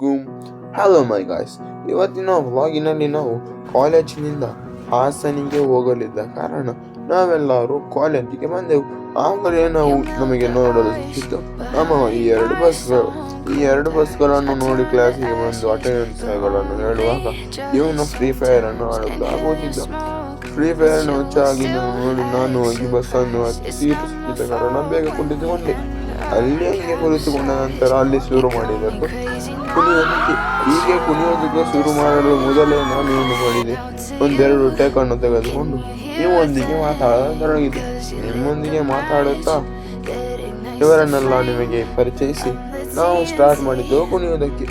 ಗುಮ್ hello my guys. ಇವತ್ತಿನ ವ್ಲಾಗಿನಲ್ಲಿ ನಾವು ಕಾಲೇಜಿನಿಂದ ಹಾಸನಿಗೆ ಹೋಗಲಿದ್ದ ಕಾರಣ ನಾವೆಲ್ಲರೂ ಕಾಲೇಜಿಗೆ ಬಂದೆವು. ಆಗಲೇ ನಮಗೆ ನೋಡಲು ಸಿಕ್ಕಿತ್ತು ನಮ್ಮ ಈ ಎರಡು ಬಸ್ಗಳನ್ನು ನೋಡಿ ಕ್ಲಾಸಿಗೆ ಬಂದು ಅಟೆಂಡೆನ್ಸ್ಗಳನ್ನು ಹೇಳುವಾಗ ಇವನು ಫ್ರೀ ಫೈರ್ ಅನ್ನು ಆಡಲು ಆಗುತ್ತಿದ್ದ. ಫ್ರೀ ಫೈರ್ ಅನ್ನು ಹೆಚ್ಚಾಗಿ ನೋಡಿ ನಾನು ಹೋಗಿ ಬಸ್ಸನ್ನು ಸೀಟು ಸಿಕ್ಕಿದ ಕಾರಣ ಬೇಗ ಕುಳಿತುಕೊಂಡೆ. ಅಲ್ಲಿ ಹೀಗೆ ಕುಳಿತುಕೊಂಡ ನಂತರ ಅಲ್ಲಿ ಶುರು ಮಾಡಿದರು ಕುಣಿಯೋದಕ್ಕೆ. ಹೀಗೆ ಕುಣಿಯೋದಕ್ಕೆ ಶುರು ಮಾಡಲು ಮೊದಲೇ ನಾನು ಏನು ಮಾಡಿದೆ, ಒಂದೆರಡು ಟೇಕನ್ನು ತೆಗೆದುಕೊಂಡು ನಿಮ್ಮೊಂದಿಗೆ ಮಾತಾಡತೊಡಗಿದೆ. ನಿಮ್ಮೊಂದಿಗೆ ಮಾತಾಡುತ್ತಾ ಇವರನ್ನೆಲ್ಲ ನಿಮಗೆ ಪರಿಚಯಿಸಿ ನಾವು ಸ್ಟಾರ್ಟ್ ಮಾಡಿದ್ದೆವು ಕುಣಿಯೋದಕ್ಕೆ.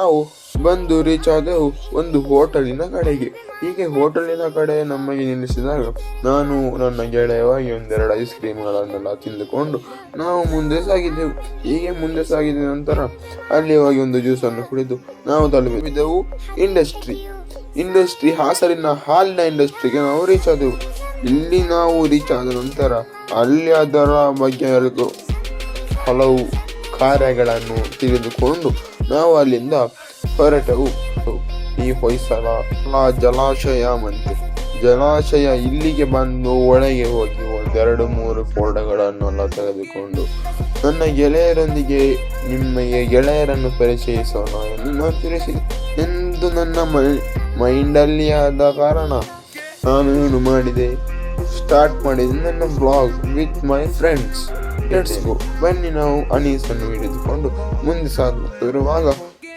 ನಾವು ಬಂದು ರೀಚ್ ಆದೆವು ಒಂದು ಹೋಟೆಲಿನ ಕಡೆಗೆ. ಹೀಗೆ ಹೋಟೆಲಿನ ಕಡೆ ನಮಗೆ ನಿಲ್ಲಿಸಿದಾಗ ನಾನು ನನ್ನ ಗೆಳೆಯವಾಗಿ ಒಂದೆರಡು ಐಸ್ ಕ್ರೀಮ್ಗಳನ್ನೆಲ್ಲ ತಿಂದುಕೊಂಡು ನಾವು ಮುಂದೆ ಸಾಗಿದ್ದೆವು. ಹೀಗೆ ಮುಂದೆ ಸಾಗಿದ ನಂತರ ಅಲ್ಲಿ ಹೋಗಿ ಒಂದು ಜ್ಯೂಸನ್ನು ಕುಡಿದು ನಾವು ತಲುಪಿದೆವು ಇಂಡಸ್ಟ್ರಿ ಹಾಸನಿನ ಹಾಲಿನ ಇಂಡಸ್ಟ್ರಿಗೆ ನಾವು ರೀಚ್ ಆದೆವು. ಇಲ್ಲಿ ನಾವು ರೀಚ್ ಆದ ನಂತರ ಅಲ್ಲಿ ಅದರ ಬಗ್ಗೆ ಹಲವು ಕಾರ್ಯಗಳನ್ನು ತಿಳಿದುಕೊಂಡು ನಾವು ಅಲ್ಲಿಂದ ಹೊರಟೆವು. ಈ ಹೊಯ್ಸಳ ಜಲಾಶಯ ಇಲ್ಲಿಗೆ ಬಂದು ಒಳಗೆ ಹೋಗಿ ಒಂದೆರಡು ಮೂರು ಫೋಟೋಗಳನ್ನೆಲ್ಲ ತೆಗೆದುಕೊಂಡು ನನ್ನ ಗೆಳೆಯರೊಂದಿಗೆ ನಿಮಗೆ ಗೆಳೆಯರನ್ನು ಪರಿಚಯಿಸೋಣ ಎಂದು ನಾನು ತಿಳಿಸಿದೆ ಎಂದು ನನ್ನ ಮೈಂಡಲ್ಲಿ ಆದ ಕಾರಣ ನಾನು ಏನು ಮಾಡಿದೆ, ಸ್ಟಾರ್ಟ್ ಮಾಡಿದೆ ನನ್ನ vlog with my friends. Let's go. ಬನ್ನಿ ನಾವು ಅನೀಸನ್ನು ಹಿಡಿದುಕೊಂಡು ಮುಂದೆ ಸಾಗುತ್ತಿರುವಾಗ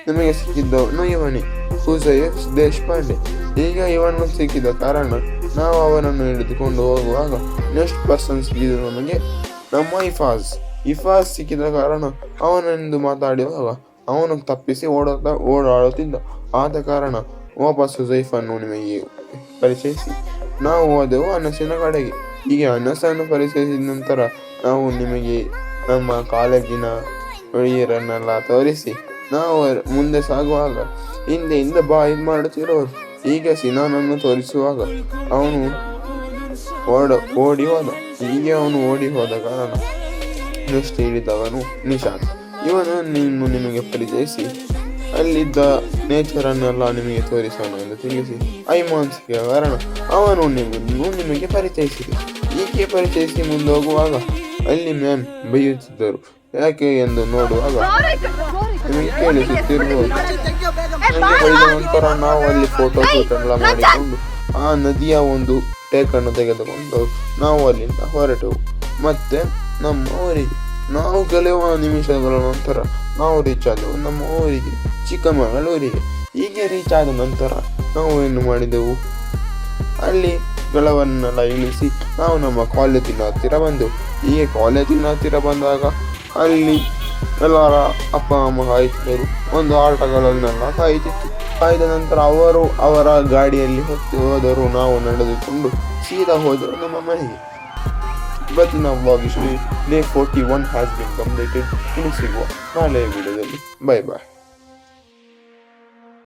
ನಮಗೆ ಸಿಕ್ಕಿದ್ದವನು ಇವನೇ ಹುಸೈಫ್ ದೇಶಪಾಂಡೆ. ಈಗ ಇವನು ಸಿಕ್ಕಿದ ಕಾರಣ ನಾವು ಅವನನ್ನು ಹಿಡಿದುಕೊಂಡು ಹೋಗುವಾಗ ನೆಕ್ಸ್ಟ್ ಪರ್ಸನ್ ಸಿಕ್ಕಿದ್ರು ನಮಗೆ ನಮ್ಮ ಇಫಾಜ್ ಸಿಕ್ಕಿದ ಕಾರಣ ಅವನೆಂದು ಮಾತಾಡುವಾಗ ಅವನು ತಪ್ಪಿಸಿ ಓಡಾಡುತ್ತಿದ್ದ. ಆದ ಕಾರಣ ವಾಪಸ್ ಹುಸೈಫನ್ನು ನಿಮಗೆ ಪರಿಚಯಿಸಿ ನಾವು ಹೋದೆವು ಅನಸಿನ ಕಡೆಗೆ. ಹೀಗೆ ಅನಸನ್ನು ಪರಿಚಯಿಸಿದ ನಂತರ ನಾವು ನಿಮಗೆ ನಮ್ಮ ಕಾಲೇಜಿನ ಹುಡುಗಿಯರನ್ನೆಲ್ಲ ತೋರಿಸಿ ನಾವು ಮುಂದೆ ಸಾಗುವಾಗ ಹಿಂದೆಯಿಂದ ಇದು ಮಾಡುತ್ತಿರೋರು. ಈಗ ಸಿನಾನನ್ನು ತೋರಿಸುವಾಗ ಅವನು ಓಡಿ ಹೋದ. ಹೀಗೆ ಅವನು ಓಡಿ ಹೋದ ಕಾರಣ ನೆಕ್ಸ್ಟ್ ಹಿಡಿದವನು ನಿಶಾಂತ್. ಇವನು ನಿಮಗೆ ಪರಿಚಯಿಸಿ ಅಲ್ಲಿದ್ದ ನೇಚರನ್ನೆಲ್ಲ ನಿಮಗೆ ತೋರಿಸೋಣ ಎಂದು ತಿಳಿಸಿ ಐಮಾನ್ ಸಿಕ್ಕ ಕಾರಣ ಅವನು ನಿಮಗೆ ಪರಿಚಯಿಸಿದೆ. ಹೀಗೆ ಪರಿಚಯಿಸಿ ಮುಂದೆ ಹೋಗುವಾಗ ಅಲ್ಲಿ ಮ್ಯಾಮ್ ಬೈಯುತ್ತಿದ್ದರು. ಯಾಕೆ ಎಂದು ನೋಡುವಾಗ ನಿಮಗೆ ಕೇಳಿಸುತ್ತಿರ್ಬೋದು. ಬೈದ ನಂತರ ನಾವು ಅಲ್ಲಿ ಫೋಟೋ ಶೂಟ್ ಎಲ್ಲ ಮಾಡಿಕೊಂಡು ಆ ನದಿಯ ಒಂದು ಟೇಕನ್ನು ತೆಗೆದುಕೊಂಡು ನಾವು ಅಲ್ಲಿಂದ ಹೊರಟೆವು ಮತ್ತೆ ನಮ್ಮ ಊರಿಗೆ. ನಾವು ಕೆಲವು ನಿಮಿಷಗಳ ನಂತರ ನಾವು ರೀಚ್ ಆದೆವು ನಮ್ಮ ಊರಿಗೆ, ಚಿಕ್ಕಮಗಳೂರಿಗೆ. ಹೀಗೆ ರೀಚ್ ಆದ ನಂತರ ನಾವು ಏನು ಮಾಡಿದೆವು, ಅಲ್ಲಿ ಗಳವನ್ನೆಲ್ಲ ಇಳಿಸಿ ನಾವು ನಮ್ಮ ಕಾಲೇಜಿನ ಹತ್ತಿರ ಬಂದೆವು. ಹೀಗೆ ಕಾಲೇಜಿನ ಹತ್ತಿರ ಬಂದಾಗ ಅಲ್ಲಿ ಎಲ್ಲರ ಅಪ್ಪ ಅಮ್ಮ ಕಾಯ್ತಿದ್ದರು. ಒಂದು ಆಟಗಳನ್ನೆಲ್ಲ ಕಾಯ್ದ ನಂತರ ಅವರು ಅವರ ಗಾಡಿಯಲ್ಲಿ ಹೊತ್ತು ಹೋದರು. ನಾವು ನಡೆದುಕೊಂಡು ಸೀದಾ ಹೋದರು ನಮ್ಮ ಮನೆಗೆ. ಇವತ್ತಿನ ವ್ಲಾಗ್ ಇಷ್ಟು. Day 41 has been completed. ಇನ್ನು ಸಿಗುವ ನಾಳೆಯ ವಿಡಿಯೋದಲ್ಲಿ. ಬಾಯ್ ಬಾಯ್.